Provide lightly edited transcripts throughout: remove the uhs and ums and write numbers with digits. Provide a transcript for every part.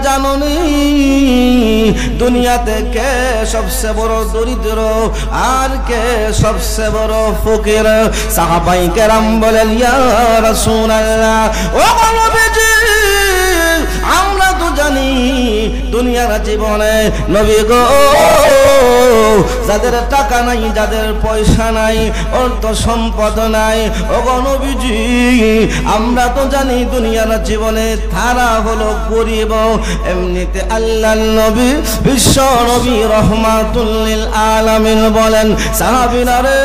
জানোনি দুনিয়াতে কে সবচেয়ে বড় দরিদ্র আর কে সবচেয়ে বড় ফকির? সাহাবায়ে কেরাম বলেন ইয়া রাসূলুল্লাহ, ও নবীজি আমরা তো জানি দুনিয়ার জীবনে নবী গো যাদের টাকা নাই, যাদের পয়সা নাই, অর্থ সম্পদ নাই, ও গো নবীজি আমরা তো জানি দুনিয়ার জীবনে তারা হলো গরিব। এমনিতে আল্লাহর নবী বিশ্ব নবী রাহমাতুল লিল আলামিন বলেন সাহাবীরা রে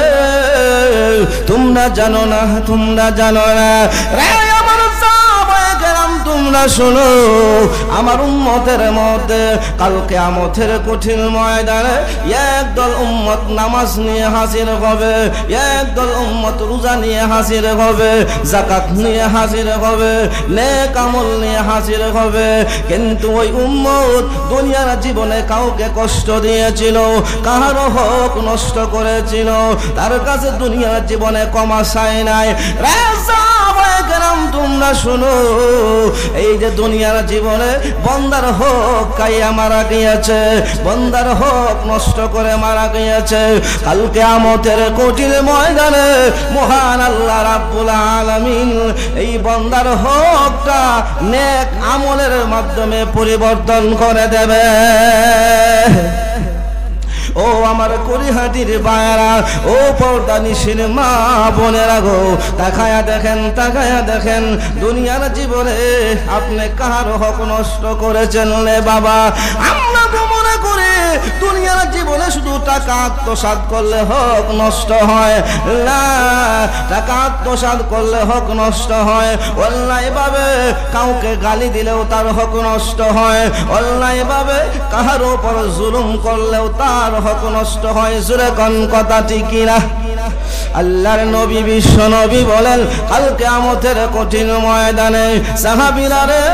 তোমরা জানো না, তোমরা জানো না রে আমার সাহাবায়ে কেরাম তোমরা শোনো, আমার উম্মতের মধ্যে কাল কিয়ামতের কঠিন ময়দানে একদল উম্মত নামাজ নিয়ে হাজির হবে, একদল উম্মত রোজা নিয়ে হাজির হবে, যাকাত নিয়ে হাজির হবে, নেক আমল নিয়ে হাজির হবে। কিন্তু ওই উম্মত দুনিয়ার জীবনে কাউকে কষ্ট দিয়েছিল, কারো হক নষ্ট করেছিল, তার কাছে দুনিয়ার জীবনে ক্ষমা চায় নাই। তোমরা শোনো, এই যে দুনিয়ার জীবনে বন্দার হক খাইয়া মারা গিয়েছে, বন্দার হক নষ্ট করে মারা গিয়েছে, কাল কিয়ামতের কঠিন ময়দানে মহান আল্লাহ রাব্বুল আলামিন এই বন্দার হকটা নেক আমলের মাধ্যমে পরিবর্তন করে দেবে। ও আমার করিহাটির বায়রা, ও পর্দানিশীল মা বোনেরা গো, তাকায়া দেখেন, তাকায়া দেখেন দুনিয়ার জীবনে আপনি কার হক নষ্ট করেছেন রে বাবা? আমরা তো মনে করি দুনিয়ার জীবনে শুধু টাকা আত্মসাৎ করলে হক নষ্ট হয় না, টাকা আত্মসাৎ করলে হক নষ্ট হয়, অন্যায় ভাবে কাউকে গালি দিলেও তার হক নষ্ট হয়, অন্যায় ভাবে কাহার উপর জুলুম করলেও তার হক নষ্ট হয়। জোরে কোন কথা ঠিক না? আল্লাহর নবী বিশ্ব নবী বলেন কাল কিয়ামতের কঠিন ময়দানে সাহাবীরা রে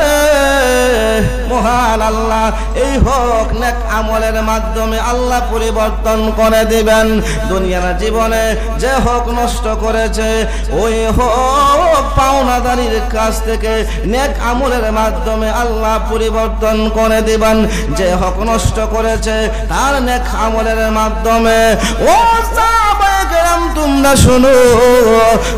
মহান আল্লাহ এই হক নেক আমলের মাধ্যমে আল্লাহ পরিবর্তন করে দিবেন। দুনিয়ার জীবনে যে হক নষ্ট করেছে ওই হক পাওনাদারির কাছ থেকে নেক আমলের মাধ্যমে আল্লাহ পরিবর্তন করে দিবেন। যে হক নষ্ট করেছে তার নেক আমলের মাধ্যমে। ও সাহাবায়ে কেরাম তোমরা শোনো,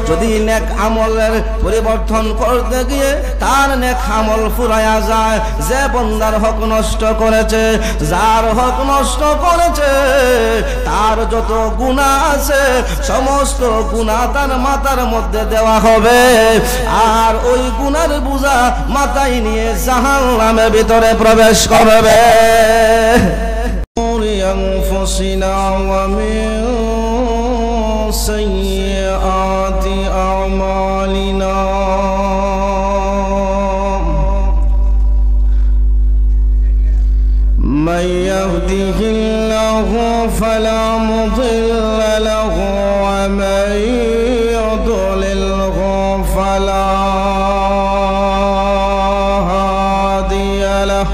যদি নেক আমলের পরিবর্তন করতে গিয়ে তার নেক আমল ফুরায়া যায়, যে বন্দার হক নষ্ট করেছে, যার হক নষ্ট করেছে তার যত গুনাহ আছে সমস্ত গুনাহ তার মাথার মধ্যে দেওয়া হবে, আর ওই গুনার বোঝা মাথায় নিয়ে জাহান্নামের ভিতরে প্রবেশ করবে। سيئات أعمالنا من يهده الله فلا مضل له ومن يضلله فلا هادي له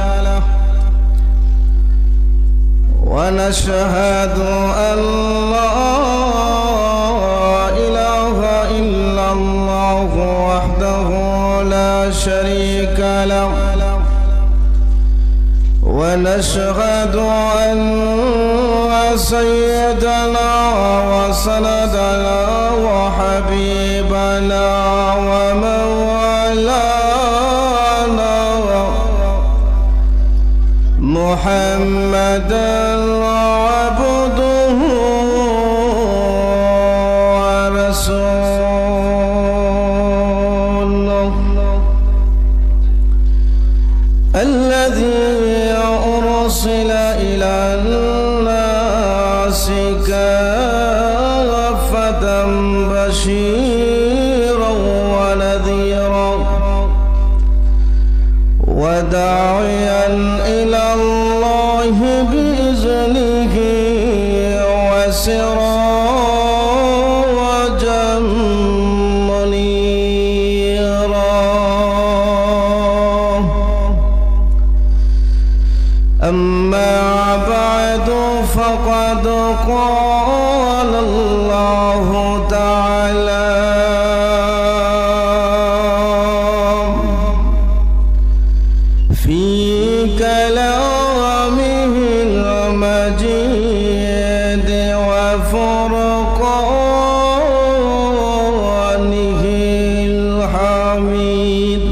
ونشهد أن لا شريك له ونشهد أن سيدنا وسندنا وحبيبنا ومولانا محمدا عبده ورسوله الذي أرسل إلى الناس كافة بشيرا ونذيرا وداعيا إلى الله بإذنه وسراجا منيرا. أما بعد فقد قال الله تعالى في كلامه المجيد وفرقانه الحميد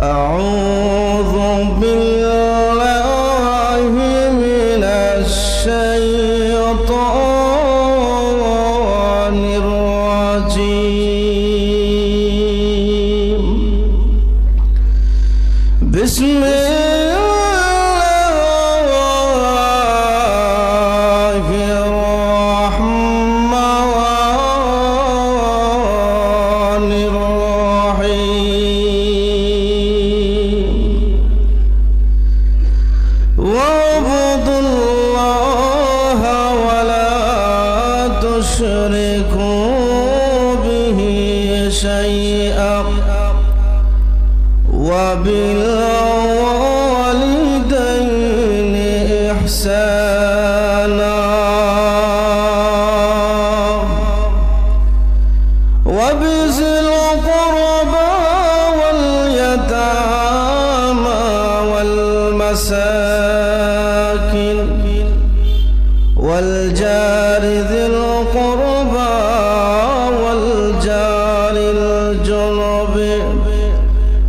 أعوذ بالله من الشيطان الرجيم بسم الله الرحمن الرحيم واعبدوا الله ولا تشركوا به شيئا وبالوالدين إحسانا وبذي القربى واليتامى والمساكين والجار ذي القربى والجار الجنب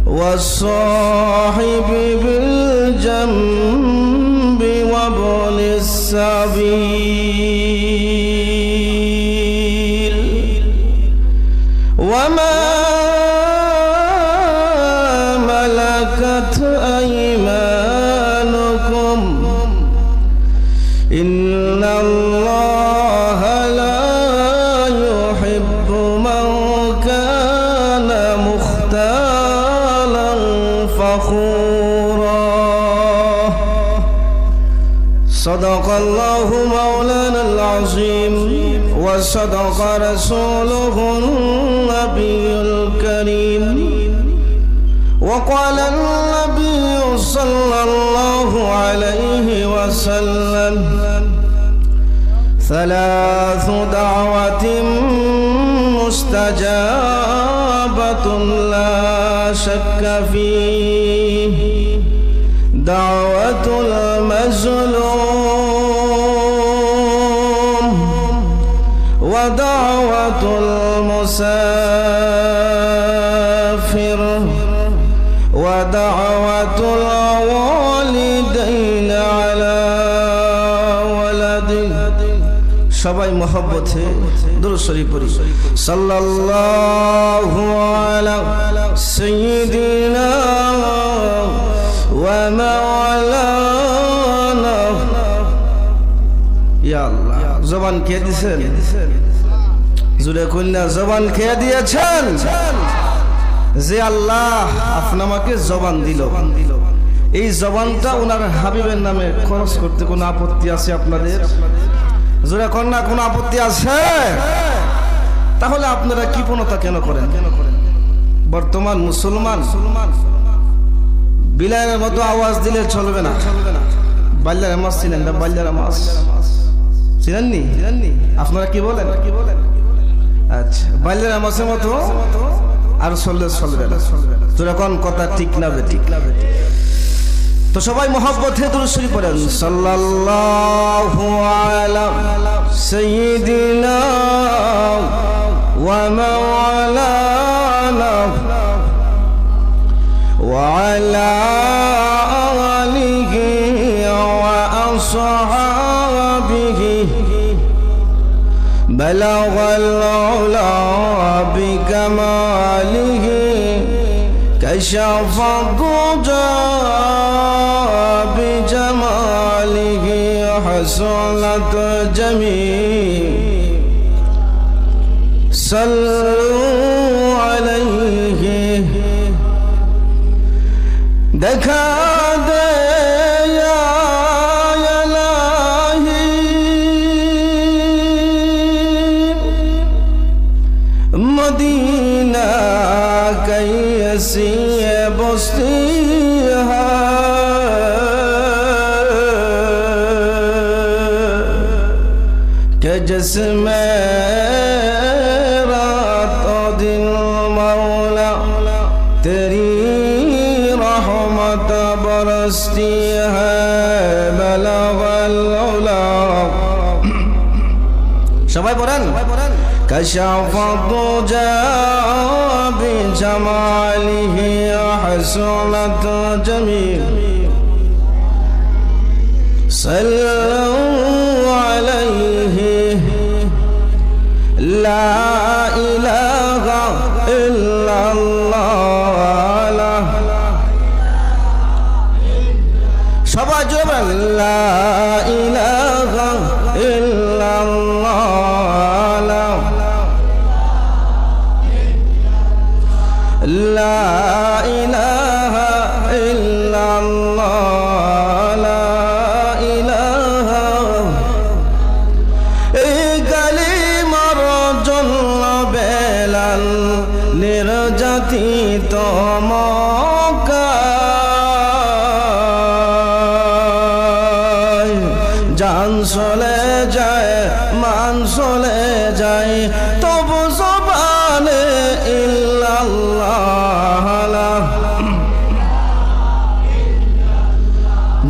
والصاحب بالجنب وابن السبيل وما ملكت أيمانكم إن الله لا يحب من كان مختالا فخورا صدق الله مولانا العظيم وصدق رسوله النبي الكريم وقال النبي صلى الله عليه وسلم ثلاث دعوة مستجابة لا شك فيه دعوة المظلوم ودعوة المسافر ودعوة الوالدين على ولده সবাই মহব্বতে দুরূদ শরীফ পড়ি সাল্লাল্লাহু আলা সাইয়্যিদিনা ওয়া মাওলানা ইয়া আল্লাহ জবান কে দিয়েছেন জুরে কন্যা জবান কে দিয়েছেন যে আল্লাহ আপনাকে জবান দিল এই জবানটা ওনার হাবিবের নামে খরচ করতে কোনো আপত্তি আছে আপনাদের জোরে কন্যা কোনো আপত্তি আছে তাহলে আপনারা কৃপণতা কেন করেন বর্তমান মুসলমান বিলায়ের মতো আওয়াজ দিলে চলবে না বাল্যার আওয়াজ ছিলেন না বাল্যার আওয়াজ ছিলেননি আপনারা কি বলেন আচ্ছা বাল্যার আওয়াজের মতো আর চলবে না যখন কথা ঠিক না বেঠিক তো সবাই মহব্বতে দুরূদ শরীফ পড়েন সাল্লাল্লাহু আলা সাইয়্যিদিনা ওয়া মাওলানা ওয়া আলা আলিহি ওয়া আসহাবিহি বালাগাল উলা বিকামালিহি كشف الضجى بجماله حصلت جميع صلوا عليه دكا دے یا الہی مدینہ کیسی بستی ہے کہ جس میں رات و دن مولا تیری رحمت बरसती है बलगल उला সবাই পড়েন كشفت بجماله حسنت جميل صلوا عليه لا إله إلا الله সবাই জোরে লা ইলাহা ইল্লাল্লাহ লা ইলাহা ইল্লাল্লাহ লা ইলাহা এই কালিমার জন্য বেলাল নির্যাতিত মক্কায় জান চলে যায় মান চলে যায় তবু জবানে ইল্লাল্লাহ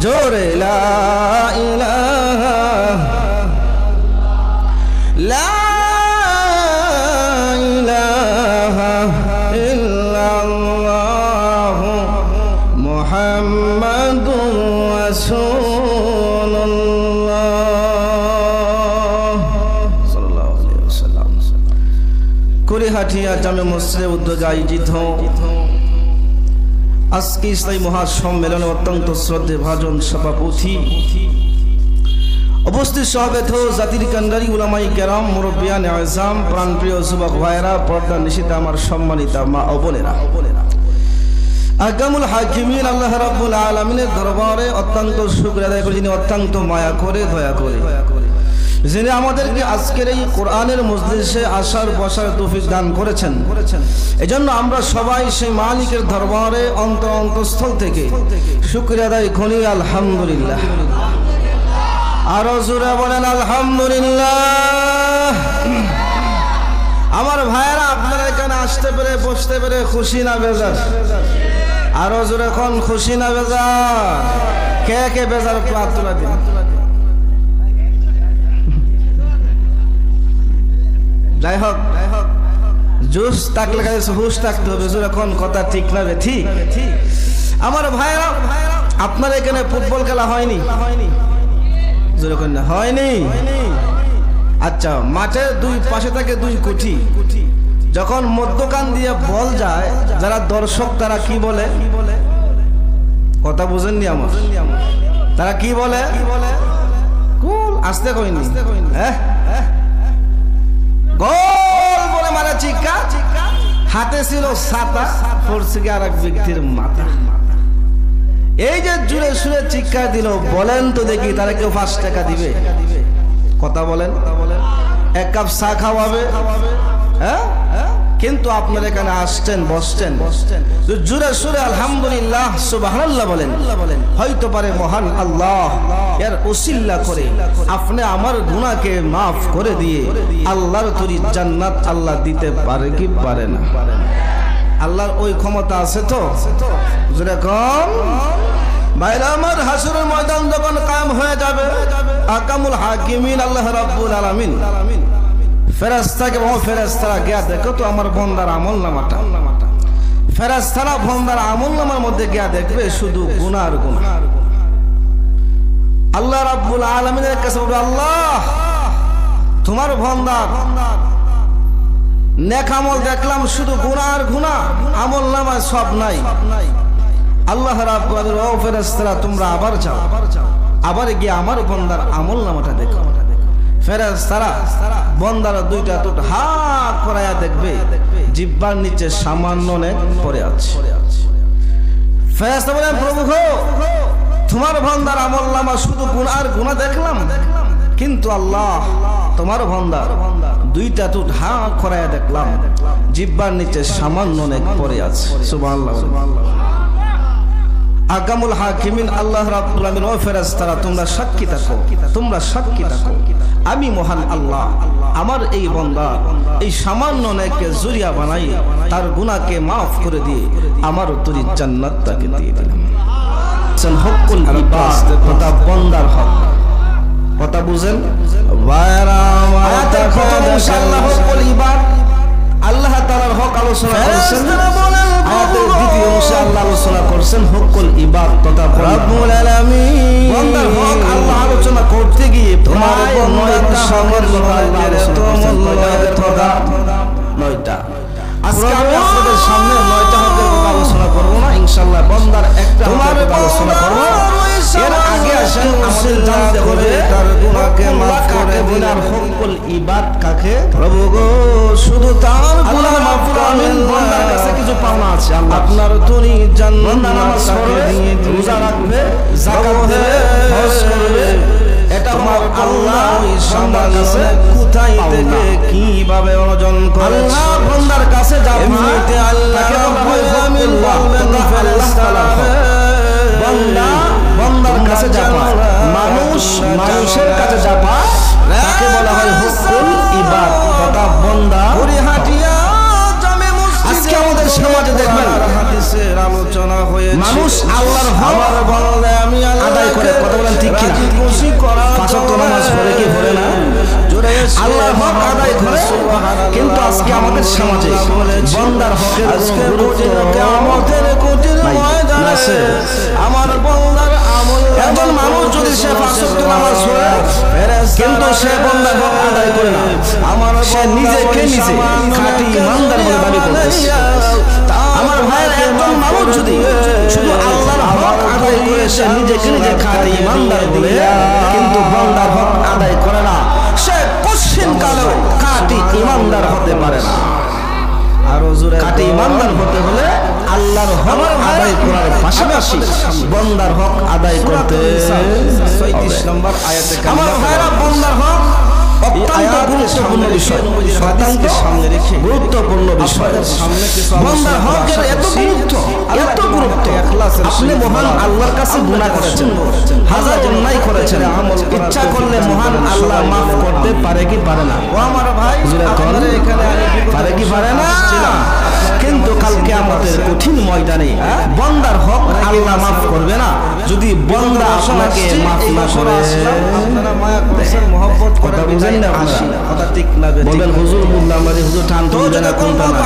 জোরে লা ইলাহা লা ইলাহা ইল্লাল্লাহ মুহাম্মাদুর রাসূলুল্লাহ সাল্লাল্লাহু আলাইহি ওয়াসাল্লাম কুলিহাটিয়া জামে মসজিদে উদ্যোগে আয়োজিত আজকে ইসলামী মহাসম্মেলনে অত্যন্ত শ্রদ্ধে ভাজন সভাপতি উপস্থিত সহবেত জাতির কান্ডারি উলামায়ে কেরাম মুরব্বিয়ান আযম প্রাণপ্রিয় যুবক ভাইরা পর্দা নিশিতে আমার সম্মানিত মা ও বোনেরা আহকামুল হাকিমিন আল্লাহ রাব্বুল আলামিনের দরবারে অত্যন্ত শুকরিয়া আদায় করি যিনি অত্যন্ত মায়া করে দয়া করে যিনি আমাদেরকে আজকের এই কোরআনের মজলিসে আসার বসার তৌফিক দান করেছেন এজন্য আমরা সবাই সেই মালিকের দরবারে অন্তঃস্থল থেকে শুকরিয়া আদায় করি আলহামদুলিল্লাহ আরো জোরে বলেন আলহামদুলিল্লাহ আমার ভাইরা আপনারা এখানে আসতে পেরে বসতে পেরে খুশি না বেজার আরো জোরে কোন খুশি না বেজার কে কে বেজার প্রার্থনা তুলে দিন যাই হোক জোশ থাকলে হুশ থাকতে হবে এখন কথা ঠিক না ঠিক আমার ভাইরা আপনার এখানে ফুটবল খেলা হয়নি হয়নি আচ্ছা মাঠের দুই পাশে থাকে দুই কোটি যখন মধ্যখান দিয়ে বল যায় যারা দর্শক তারা কি বলে কথা বুঝেননি আমার তারা কি বলে আসতে কইনি হ্যাঁ গোল বলে মারা চিক্কা হাতে ছিল ছাতা পড়ছে কি আরেক ব্যক্তির মাথা এই যে জুড়ে সুরে চিৎকার দিল বলেন তো দেখি তারা কেউ 5 টাকা দিবে কথা বলেন এক কাপ চা খাওয়াবে হ্যাঁ কিন্তু আপনারা এখানে আসছেন বসছেন জুড়ে সুরে আলহামদুলিল্লাহ সুবহানাল্লাহ বলেন হয়তো পারে মহান আল্লাহ এর উসিলা করে আপনি আমার গুনাহকে maaf করে দিয়ে আল্লাহর তৈরি জান্নাত আল্লাহ দিতে পারে কি পারে না আল্লাহর ওই ক্ষমতা আছে তো যেরকম বাইরে আমার হাসরের ময়দান যখন কায়েম হয়ে যাবে আহকামুল হাকিমিন আল্লাহ রাব্বুল আলামিন ফেরেশতাকে বলে ফেরেশতারা গিয়া দেখো তো আমার বান্দার আমলনামাটা ফেরেশতারা বান্দার আমলনামার মধ্যে গিয়া দেখবে শুধু গুনাহ আর গুনাহ আল্লাহ রাব্বুল আলামিনের কাছে বলবে আল্লাহ তোমার বান্দার নেক আমল দেখলাম শুধু গুনাহ আর গুনাহ আমলনামায় সব নাই আল্লাহ রাব্বুল আলামিন ও ফেরেশতারা তোমরা আবার যাও আবার গিয়ে আমার বান্দার আমলনামাটা দেখো ফেরেশতারা বান্দার দুইটা টুট হা করায়া দেখবে জিহ্বার নিচে সামান্য নেক পড়ে আছে ফেরেশতা বলেন প্রভু গো তোমার বান্দার আমলনামা শুধু গুনাহ আর গুনাহ দেখলাম কিন্তু আল্লাহ তোমার বান্দার দুইটা টুট হা করায়া দেখলাম জিহ্বার নিচে সামান্য নেক পড়ে আছে সুবহানাল্লাহ আহকামুল হাকিমিন আল্লাহ রাব্বুল আলামিন ও ফেরেশতারা তোমরা সাক্ষী থাকো আমি মহান আল্লাহ আমার এই বান্দা এই সামান্য নেককে জরিয়া বানাই তার গুনাহকে maaf করে দিয়ে আমার তৈরি জান্নাত তাকে দিয়ে দিলাম করছেন হকুল ইবাদ তথা বান্দার হক। কথা বুঝেন ভাইরা আমার? আয়াতের প্রথম অংশে আল্লাহ হকুল ইবাদ আল্লাহ তাআলার হক আলোচনা করেছেন। আয়াতের দ্বিতীয় অংশে আল্লাহ আলোচনা করেছেন হকুল ইবাদ তথা রব্বুল আলামিন বান্দার হক। আল্লাহ আলোচনা করতে গিয়ে তোমার 9টা হকের কথা নয়টা। আজকে আমি আপনাদের সামনে 9টা হকের কথা আলোচনা করব না, ইনশাআল্লাহ বান্দার একটা হকের কথা আলোচনা করব। এর আগে আসেন আমাদের জানতে হবে তার গুনাহকে মাফ করে দিনার হকুল ইবাদ কাকে? প্রভু গো শুধু তার গুনাহ মাফ করবেন। বান্দার কাছে কিছু পাওনা আছে। আপনার তরি জান্নাত নামাজ পড়বে, রোজা রাখবে, যাকাত দেবে, হজ করবে, এটা আমার আল্লাহ বান্দার কাছে কোথায় থেকে কিভাবে অর্জন করে? আল্লাহ বান্দার কাছে যাবে, এমনিতে আল্লাহ রাব্বুল আলামিন বলবেন ফেরেশতারা বান্দা বান্দার কাছে যাবা, মানুষ মানুষের কাছে যাবা, তাকে বলা হয় হুকুল ইবাদ তথা বান্দা। আজকে আমাদের সমাজে দেখবেন হাদিসের আলোচনা হয়েছে মানুষ আল্লাহর হক আদায় করে। কথা বলেন ঠিক কি? পাঁচ ওয়াক্ত নামাজ পড়ে কি পড়ে না? আল্লাহর হক আদায় করে, কিন্তু আজকে আমাদের সমাজে বান্দার হকের আমার বান্দার আমল। একজন মানুষ যদি সে পাঁচ ওয়াক্ত নামাজ পড়ে কিন্তু সে বান্দার হক আদায় করে না, সে নিজেকে নিজে খাঁটি ইমানদার বলে দাবি করতেছে। আমার ভাইয়ের একজন মানুষ যদি শুধু আল্লাহর হক আদায় করে সে নিজেকে নিজে খাঁটি ইমানদার বলে কিন্তু বান্দার হক আদায় করে না, সে কোশ্চিন কালেও খাঁটি ইমানদার হতে পারে না। আরো জোরে খাঁটি ইমানদার হতে হলে আল্লাহর হক আদায় করার পাশাপাশি বান্দার হক আদায় করতে 36 নম্বর আয়াতে আমার ভাইরা বান্দার হক অত্যন্ত গুরুত্বপূর্ণ বিষয়, অত্যন্ত গুরুত্বপূর্ণ বিষয়। বান্দার হকের এত গুরুত্ব, এত গুরুত্ব। আপনি মহান আল্লাহর কাছে গুনাহ করেছেন, হাজার অন্যায় করেছেন, ইচ্ছা করলে মহান আল্লাহ মাফ করতে পারে কি পারে না? ও আমার ভাই পারে কি পারে না? কিন্তু কাল কিয়ামতের কঠিন ময়দানে বান্দার হক আল্লাহ মাফ করবে না যদি বান্দা আপনাকে মাফ না করে। আপনারা মায়া করেছেন, মহব্বত করে বুঝেন না, কথা ঠিক না বলেন। হুজুর বললাম মানে হুজুর টান তো জানা কোনটা না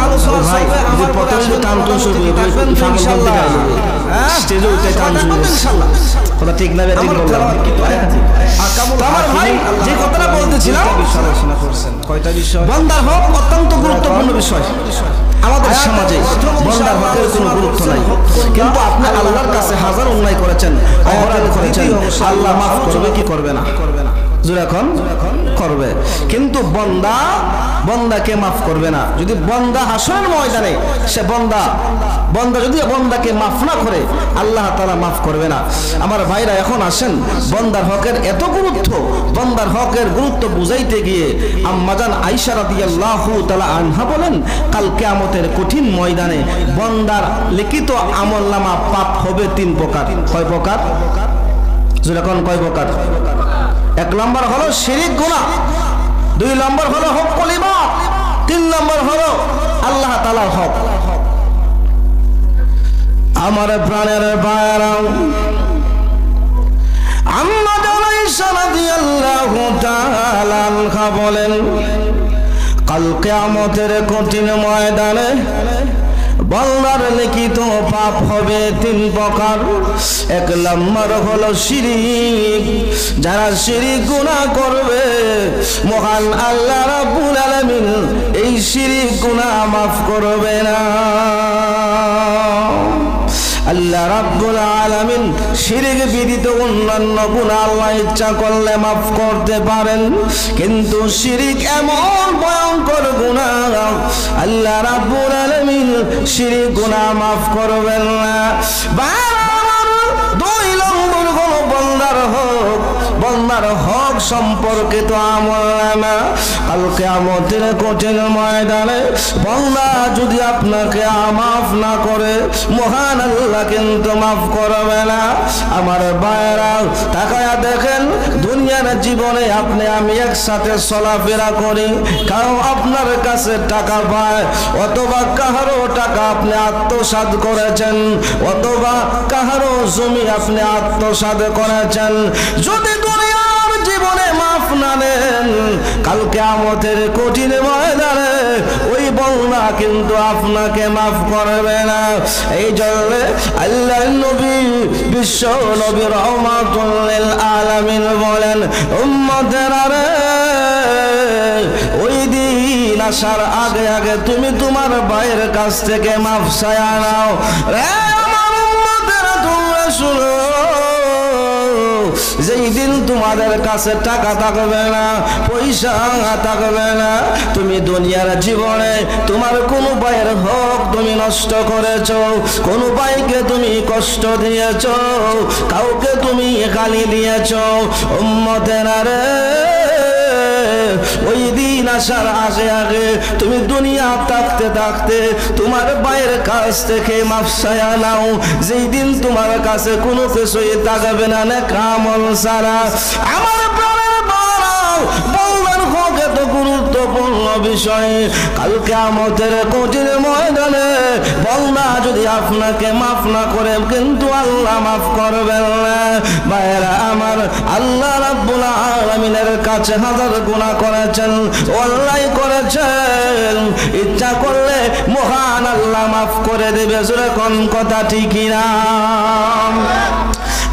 ভাই, যদি প্রথমে টান তো শুরু করবেন ইনশাআল্লাহ, স্টেজে উঠে টান শুরু ইনশাআল্লাহ, কথা ঠিক না ঠিক বললাম। আমার ভাই যে কথাটা বলতেছিলাম আলোচনা করছেন কয়টা বিষয়? বান্দার হক অত্যন্ত গুরুত্বপূর্ণ বিষয়। আমাদের সমাজে বান্দার হকের কোনো গুরুত্ব নাই, কিন্তু আপনি আল্লাহর কাছে হাজার অন্যায় করেছেন, অপরাধ করেছেন, আল্লাহ মাফ করবে কি করবে না? যখন করবে, কিন্তু বান্দাকে মাফ করবে না। যদি বান্দা হাসরের ময়দানে সে বান্দা যদি বান্দাকে মাফ না করে আল্লাহ তাআলা মাফ করবে না। আমার ভাইরা এখন আসেন, বান্দার হকের এত গুরুত্ব, বান্দার হকের গুরুত্ব বুঝাইতে গিয়ে আম্মাজান আয়েশা রাদিয়াল্লাহু তাআলা আনহা বলেন, কাল কিয়ামতের কঠিন ময়দানে বান্দার লিখিত আমলনামা পাপ হবে 3 প্রকার। কয় প্রকার? যখন কয় প্রকার? 1 নম্বর হলো শিরক গুনাহ, 2 নম্বর হলো হকুল ইবাদ, 3 নম্বর হলো আল্লাহ তাআলার হক। আমার প্রাণের ভাইরা, আম্মা আয়েশা রাদিয়াল্লাহু তাআলা আনহা বলেন, কাল কিয়ামতের কঠিন ময়দানে বান্দার লিখিত পাপ হবে 3 প্রকার। 1 নম্বর হলো শিরক। যারা শিরক গুনাহ করবে মহান আল্লাহ রাব্বুল আলামিন এই শিরক গুনাহ মাফ করবে না। আল্লাহ রাব্বুল আলামিন শিরক ব্যতীত অন্যান্য গুনাহ আল্লাহ ইচ্ছা করলে মাফ করতে পারেন, কিন্তু শিরক এমন ভয়ঙ্কর গুনাহ আল্লাহ রাব্বুল আলামিন শিরক গুনাহ মাফ করবেন না। 2 নম্বর হলো বান্দার হক। বান্দার হক সম্পর্কিত আমলনামা কাল কিয়ামতের কঠিন ময়দানে বান্দা যদি আপনাকে মাফ না করে মহান আল্লাহ কিন্তু মাফ করবে না। আমার ভাইরা তাকায়া দেখেন, দুনিয়ার জীবনে আপনি আমি একসাথে চলাফেরা করি, কারণ আপনার কাছে টাকা পায়, অথবা কাহারও টাকা আপনি আত্মসাৎ করেছেন, অথবা কাহারও জমি আপনি আত্মসাৎ করেছেন। যদি দুনিয়ার জীবনে মাফ না নেন, কাল কিয়ামতের কঠিন ময়দানে ওই বান্দা কিন্তু আপনাকে মাফ করবে না। এই জন্য আল্লাহর নবী বিশ্ব নবী রহমাতুল লিল আলামিন বলেন, উম্মতেরা রে, ওই দিন আসার আগে আগে তুমি তোমার ভাইয়ের কাছ থেকে মাফ চায়া নাও। রে আমার উম্মতেরা, তোমরা শুনো, যেই দিন তোমাদের কাছে টাকা থাকবে না, পয়সা থাকবে না, তুমি দুনিয়ার জীবনে তোমার কোন ভাইয়ের হক তুমি নষ্ট করেছো, কোন ভাইকে তুমি কষ্ট দিয়েছো, কাউকে তুমি গালি দিয়েছো, উম্মতেরা রে, ওই দিন আসার আগে আগে তুমি দুনিয়া থাকতে থাকতে তোমার ভাইয়ের কাছ থেকে মাফ চায়া নাও। যেই দিন তোমার কাছে কোনো কিছুই থাকবে না, কামল সারা। আমার প্রাণের বলার হোক এত গুরুত্বপূর্ণ বিষয়, কাল কিয়ামতের কঠিন ময়দানে বান্দা যদি আপনাকে মাফ না করে কিন্তু আল্লাহ মাফ করবেন না। ভাইরা আমার, আল্লাহ রাব্বুল আলামিনের কাছে হাজার গুনাহ করেছেন, অন্যায় করেছেন, ইচ্ছা করলে মহান আল্লাহ মাফ করে দেবে। জোরে কোন কথা ঠিক না?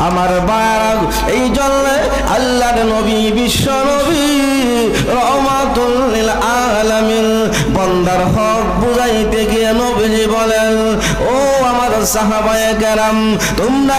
আমার ভাইরা, এই জন্য আল্লাহর নবী বিশ্ব নবী রহমাতুল লিল আলামিন বান্দার হক বুঝাইতে গিয়ে নবীজি বলেন, ও আমার সাহাবায়ে কেরাম, তোমরা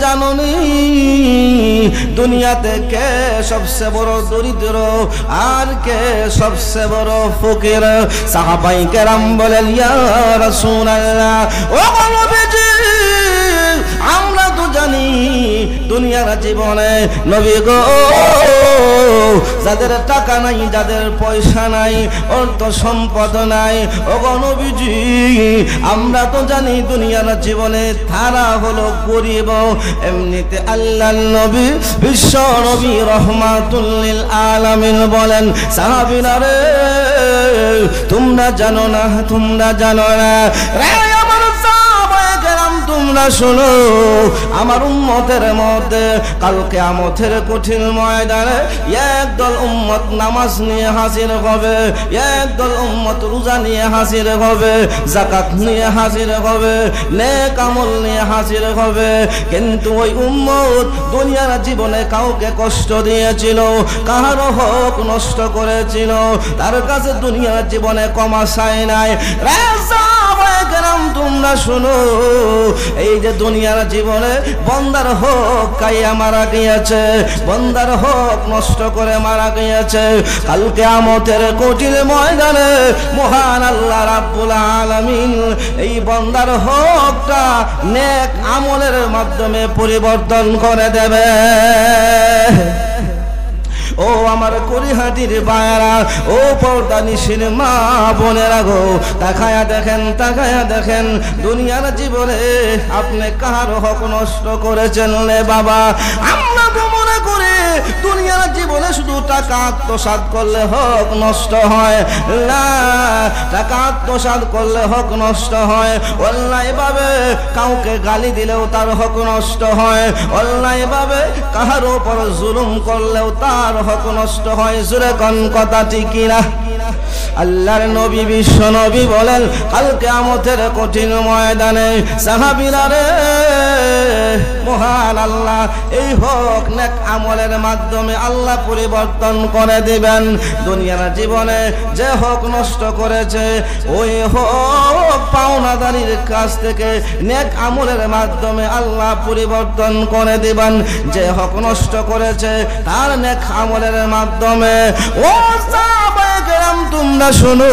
জাননি দুনিয়াতে কে সবচেয়ে বড় দরিদ্র আর কে সবচেয়ে বড় ফকির? সাহাবায়ে কেরাম বলেন, ইয়া রাসূলুল্লাহ, ও নবীজি, আমরা তো জানি দুনিয়ার জীবনে নবী গো, যাদের টাকা নাই, যাদের পয়সা নাই, অর্থ সম্পদ নাই, ও নবীজি, আমরা তো জানি দুনিয়ার জীবনে তারা হলো গরিব। এমনিতে আল্লাহর নবী, বিশ্ব নবী রহমাতুল লিল আলামিন বলেন, সাহাবীরা রে, তোমরা জানো না, তোমরা জানো না, তোমরা শোনো, আমার উম্মতের মধ্যে কাল কিয়ামতের কঠিন ময়দানে একদল উম্মত নামাজ নিয়ে হাজির হবে, একদল উম্মত রোজা নিয়ে হাজির হবে, যাকাত নিয়ে হাজির হবে, নেক আমল নিয়ে হাজির হবে। কিন্তু ওই উম্মত দুনিয়ার জীবনে কাউকে কষ্ট দিয়েছিল, কারো হক নষ্ট করেছিল, তার কাছে দুনিয়ার জীবনে ক্ষমা চায় নাই। তোমরা শোনো, এই যে দুনিয়ার জীবনে বন্দার হক খাইয়া মারা গিয়েছে, বন্দার হক নষ্ট করে মারা গিয়েছে, কাল কিয়ামতের কঠিন ময়দানে মহান আল্লাহ রাব্বুল আলামিন এই বন্দার হকটা নেক আমলের মাধ্যমে পরিবর্তন করে দেবে। ও আমার কলিহাটির বায়রা, ও পর্দানিশীর মা বোনেরা গো, তাকায়া দেখেন, তাকায়া দেখেন, দুনিয়ার জীবনে আপনি কার হক নষ্ট করেছেন রে বাবা? আমরা তো মনে করি দুনিয়ার জীবনে শুধু টাকা আত্মসাৎ করলে হক নষ্ট হয় না, টাকা আত্মসাৎ করলে হক নষ্ট হয়, অন্যায় ভাবে কাউকে গালি দিলেও তার হক নষ্ট হয়, অন্যায় ভাবে কাহার উপর জুলুম করলেও তার হক নষ্ট হয়। জোরে কোন কথা ঠিক কিনা? আল্লাহর নবী, বিশ্ব নবী বলেন, কাল কিয়ামতের কঠিন ময়দানে সাহাবীরা রে, মহান আল্লাহ এই হক নেক আমলের মাধ্যমে আল্লাহ পরিবর্তন করে দিবেন। দুনিয়ার জীবনে যে হক নষ্ট করেছে, ওই হক পাওনাদারির কাছ থেকে নেক আমলের মাধ্যমে আল্লাহ পরিবর্তন করে দিবেন। যে হক নষ্ট করেছে তার নেক আমলের মাধ্যমে। ও সাহাবায়ে কেরাম, তোমরা শোনো,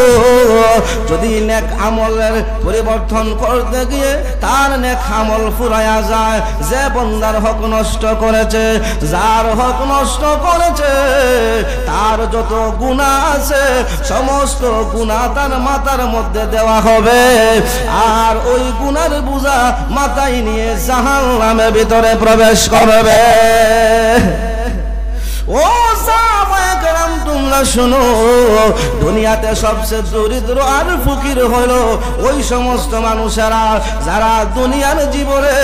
যদি নেক আমলের পরিবর্তন করতে গিয়ে তার নেক আমল ফুরায়া যায়, যে বন্দার হক নষ্ট করেছে, যার হক নষ্ট করেছে, তার যত গুনাহ আছে সমস্ত গুনাহ তার মাথার মধ্যে দেওয়া হবে, আর ওই গুনার বোঝা মাথায় নিয়ে জাহান্নামের ভিতরে প্রবেশ করবে। ও সাহাবায়ে কেরাম, তোমরা শোনো, দুনিয়াতে সবচেয়ে দরিদ্র আর ফকির হলো ওই সমস্ত মানুষেরা যারা দুনিয়ার জীবনে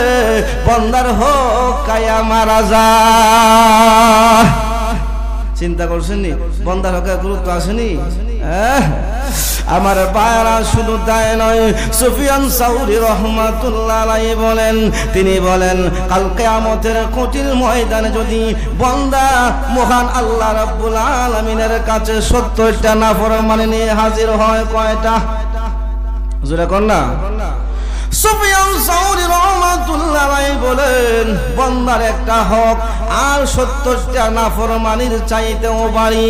বন্দার হক খাইয়া মারা যায়। চিন্তা করছেননি? বন্দার হকের গুরুত্ব আসেনি? আমার বায়রা, শুধু তাই নয়, সুফিয়ান সাউরি রহমাতুল্লাহ আলাইহি বলেন, তিনি বলেন, কাল কিয়ামতের কঠিন ময়দানে যদি বান্দা মহান আল্লাহ রাব্বুল আলামিনের কাছে 70টা নাফরমানি নিয়ে হাজির হয়, কয়টা? জোরে কোন না? সুফিয়ান সাউরি রহমাতুল্লাহ আলাইহি বলেন, বান্দার একটা হক আর 70টা নাফরমানির চাইতেও বাড়ি।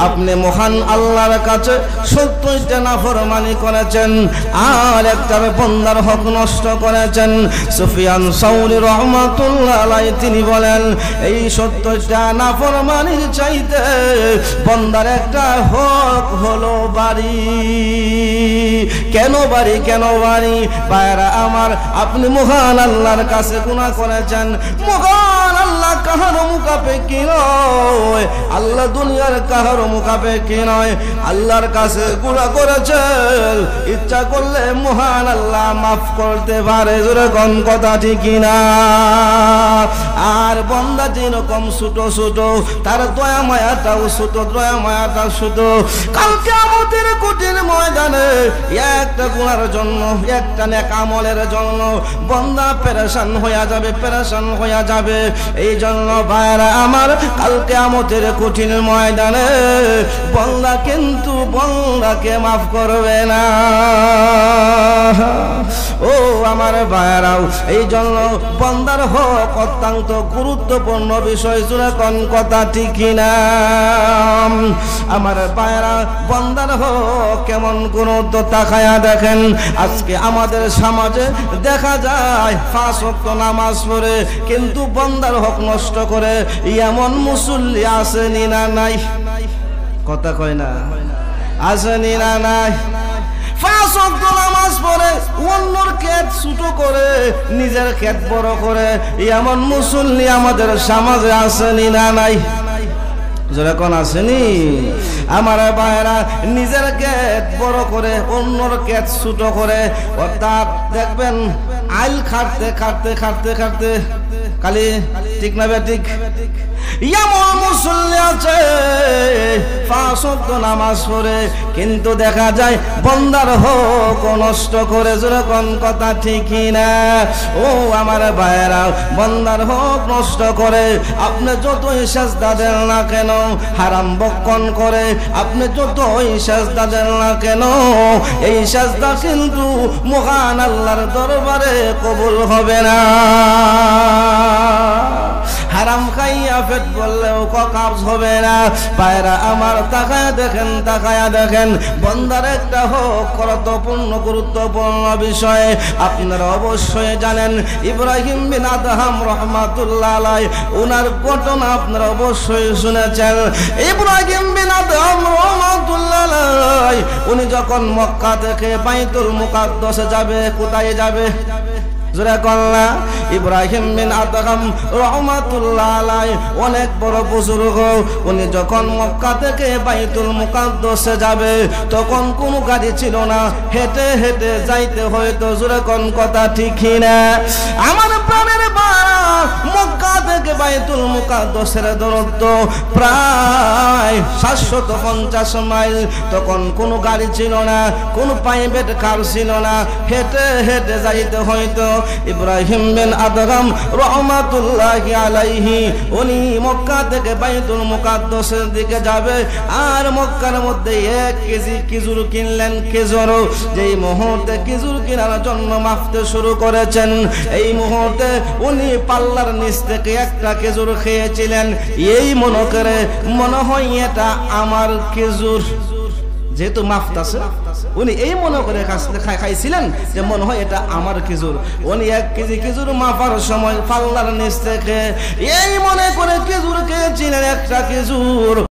আপনি মহান আল্লাহর কাছে 70টা নাফরমানি করেছেন আর একটা বান্দার হক নষ্ট করেছেন। সুফিয়ান সাউরি রহমাতুল্লাহ আলাইহি তিনি বলেন, এই 70টা নাফরমানির চাইতে বান্দার একটা হক হলো বাড়ি। কেন বাড়ি? কেন বাড়ি? বায়রা আমার, আপনি মহান আল্লাহর কাছে গুনাহ করেছেন, মহান আল্লাহ কাহার মুখাপেক্ষী নয়, আল্লাহ দুনিয়ার কাহার মুখাপেক্ষী নয়, আল্লাহর কাছে গুনাহ করেছেন, ইচ্ছা করলে মহান আল্লাহ মাফ করতে পারে। জোরে কোন কথা ঠিক কিনা? আর বান্দা যেরকম ছোট ছোট, তার দয়া মায়াটাও ছোট, দয়া মায়াটাও ছোট। কাল কিয়ামতের কঠিন ময়দানে একটা গুনার জন্য, একটা নেক আমলের জন্য বান্দা পেরেশান হয়ে যাবে, পেরেশান হয়ে যাবে। এই জন্য ভাইরা আমার, কাল কিয়ামতের কঠিন ময়দানে বান্দা কিন্তু বান্দাকে মাফ করবে না। ও আমার ভাইরাও, এই জন্য বান্দার হক অত্যন্ত গুরুত্বপূর্ণ বিষয়। জোরে কোন কথা ঠিক না আমার ভাইরা? বান্দার হক কেমন গুরুত্ব তাকায়া দেখেন। আজকে আমাদের সমাজে দেখা যায় 5 ওয়াক্ত নামাজ পড়ে কিন্তু বান্দার হক নষ্ট করে এমন মুসল্লি আসেনি না নাই? কথা কয় না, আসেনি না নাই? 5 ওয়াক্ত নামাজ পড়ে অন্যর ক্ষেত ছোট করে নিজের ক্ষেত বড় করে এমন মুসল্লি আমাদের সমাজে আসেনি না নাই? যেরকম আসেনি আমার ভাইরা? নিজের ক্ষেত বড় করে অন্যর ক্ষেত ছোট করে, অর্থাৎ দেখবেন আইল খাটতে খাটতে খাটতে খাটতে খালি, ঠিক না ঠিক? এমন মুসল্লি আছে 5 ওয়াক্ত নামাজ পড়ে কিন্তু দেখা যায় বান্দার হক নষ্ট করে। যেরকম কথা ঠিক না? ও আমার ভাইরা, বান্দার হক নষ্ট করে। আপনি যতই সেজদা দেন না কেন, হারাম বক্ষণ করে আপনি যতই সেজদা দেন না কেন, এই সেজদা কিন্তু মহান আল্লাহর দরবারে কবুল হবে না। হারাম খাইয়া পেট বললেও কাজ হবে না। পায়রা আমার, তাকায়া দেখেন, তাকায়া দেখেন, বান্দার একটা হক গুরুত্বপূর্ণ বিষয়। আপনারা অবশ্যই জানেন ইব্রাহিম বিন আদহাম রহমাতুল্লাহ আলাইহি, ওনার ঘটনা আপনারা অবশ্যই শুনেছেন। ইব্রাহিম বিন আদহাম রহমাতুল্লাহ আলাইহি উনি যখন মক্কা থেকে বাইতুল মুকাদ্দাসে যাবে, কোথায় যাবে? জোরে কল্লা। ইব্রাহিম বিন আদহাম রহমাতুল্লাহ আলাইহি অনেক বড় বুজুর্গ। উনি যখন মক্কা থেকে বাইতুল মুকাদ্দাসে যাবে তখন কোনো গাড়ি ছিল না, হেঁটে হেঁটে যাইতে হয়তো। জোরে কোন কথা ঠিক না আমার প্রাণের বাড়া? মক্কা থেকে বাইতুল মুকাদ্দাসের দূরত্ব প্রায় 750 মাইল। তখন কোনো গাড়ি ছিল না, কোনো প্রাইভেট কার ছিল না, হেঁটে হেঁটে যাইতে হয়তো। ইব্রাহিম বিন আদহাম রহমাতুল্লাহি আলাইহি উনি মক্কা থেকে বাইতুল মুকাদ্দাসের দিকে যাবে, আর মক্কার মধ্যে 1 কেজি খেজুর কিনলেন। খেজুর যেই মুহূর্তে খেজুর কেনার জন্য মাপতে শুরু করেছেন, এই মুহূর্তে উনি পাল্লার নিচ থেকে একটা খেজুর খেয়েছিলেন। এই মনে করে মনে হয় এটা আমার খেজুর, যেহেতু মাফতাছে উনি এই মনে করে খাইছিলেন যে মনে হয় এটা আমার খেজুর। উনি 1 কেজি খেজুর মাপার সময় পাল্লার নিচ থেকে এই মনে করে খেজুর খেয়েছিলেন একটা খেজুর।